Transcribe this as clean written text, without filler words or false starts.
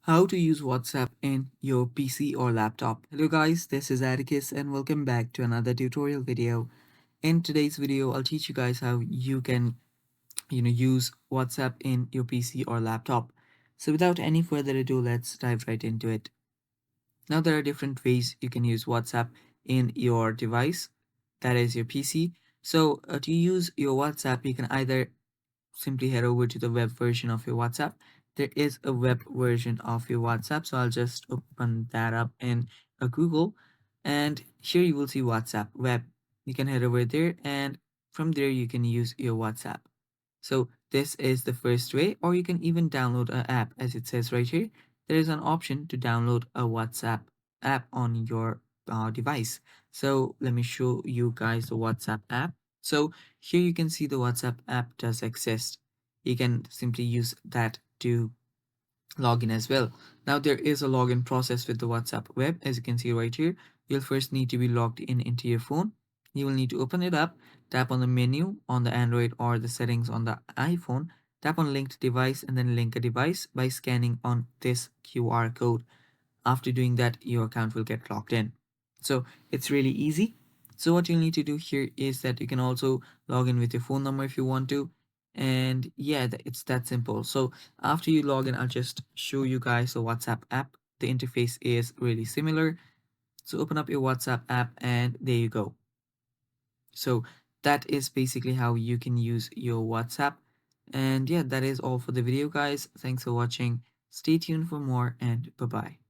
How to use WhatsApp in your PC or laptop. Hello guys, this is Atticus and welcome back to another tutorial video. In today's video, I'll teach you guys how you can, use WhatsApp in your PC or laptop. So without any further ado, let's dive right into it. Now there are different ways you can use WhatsApp in your device, that is your PC. So to use your WhatsApp, you can either simply head over to the web version of your WhatsApp. There is a web version of your WhatsApp, so I'll just open that up in a Google, and here you will see WhatsApp web. You can head over there, and from there you can use your WhatsApp. So this is the first way, or you can even download an app, as it says right here. There is an option to download a WhatsApp app on your device. So let me show you guys the WhatsApp app. So here you can see the WhatsApp app does exist. You can simply use that to login as well. Now there is a login process with the WhatsApp web, as you can see right here. You'll first need to be logged in into your phone. You will need to open it up, tap on the menu on the Android or the settings on the iPhone, tap on linked device and then link a device by scanning on this QR code. After doing that, your account will get logged in. So it's really easy. So what you'll need to do here is that you can also log in with your phone number if you want to. And yeah, it's that simple. So after you log in, I'll just show you guys the WhatsApp app. The interface is really similar. So open up your WhatsApp app and there you go. So that is basically how you can use your WhatsApp. And yeah, that is all for the video, guys. Thanks for watching. Stay tuned for more and bye bye.